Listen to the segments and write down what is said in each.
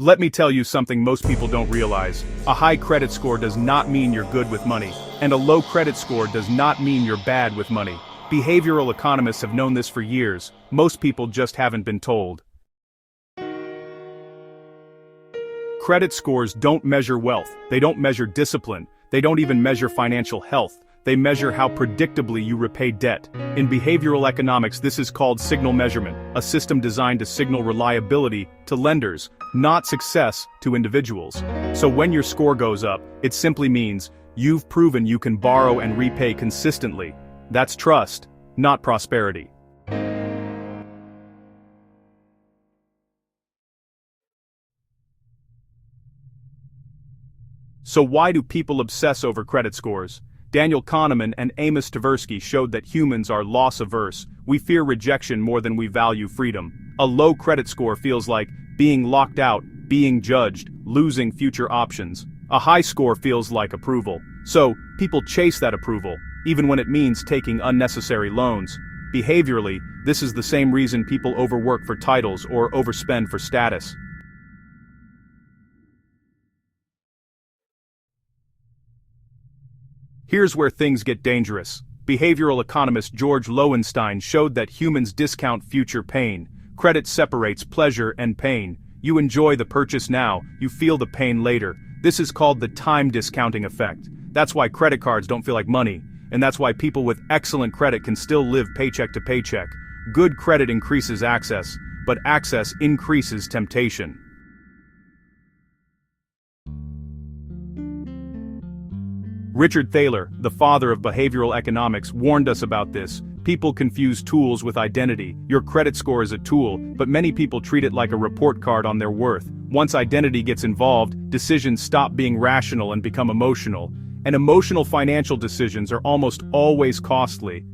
Let me tell you something most people don't realize. A high credit score does not mean you're good with money, and a low credit score does not mean you're bad with money. Behavioral economists have known this for years. Most people just haven't been told. Credit scores don't measure wealth, they don't measure discipline, they don't even measure financial health, they measure how predictably you repay debt. In behavioral economics, this is called signal measurement, a system designed to signal reliability to lenders, not success to individuals. So when your score goes up, it simply means you've proven you can borrow and repay consistently. That's trust, not prosperity. So why do people obsess over credit scores? Daniel Kahneman and Amos Tversky showed that humans are loss-averse. We fear rejection more than we value freedom. A low credit score feels like being locked out, being judged, losing future options. A high score feels like approval. So, people chase that approval, even when it means taking unnecessary loans. Behaviorally, this is the same reason people overwork for titles or overspend for status. Here's where things get dangerous. Behavioral economist George Loewenstein showed that humans discount future pain. Credit separates pleasure and pain. You enjoy the purchase now, you feel the pain later. This is called the time discounting effect. That's why credit cards don't feel like money, and that's why people with excellent credit can still live paycheck to paycheck. Good credit increases access, but access increases temptation. Richard Thaler, the father of behavioral economics, warned us about this. People confuse tools with identity. Your credit score is a tool, but many people treat it like a report card on their worth. Once identity gets involved, decisions stop being rational and become emotional. And emotional financial decisions are almost always costly.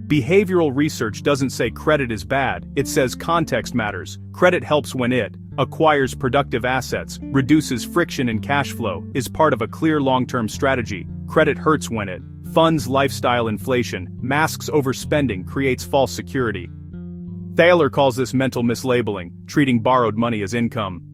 Behavioral research doesn't say credit is bad, it says context matters. Credit helps when it acquires productive assets, reduces friction in cash flow, is part of a clear long-term strategy. Credit hurts when it funds lifestyle inflation, masks overspending, creates false security. Thaler calls this mental mislabeling, treating borrowed money as income.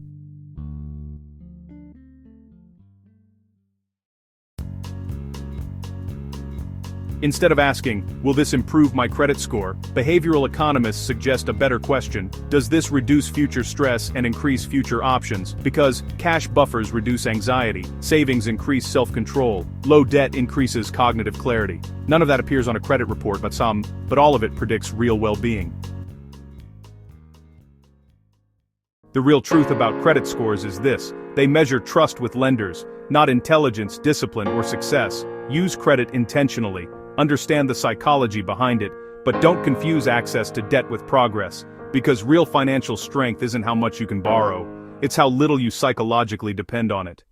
Instead of asking, will this improve my credit score, behavioral economists suggest a better question. Does this reduce future stress and increase future options? Because cash buffers reduce anxiety, savings increase self-control, low debt increases cognitive clarity. None of that appears on a credit report, but all of it predicts real well-being. The real truth about credit scores is this: they measure trust with lenders, not intelligence, discipline, or success. Use credit intentionally. Understand the psychology behind it, but don't confuse access to debt with progress, because real financial strength isn't how much you can borrow, it's how little you psychologically depend on it.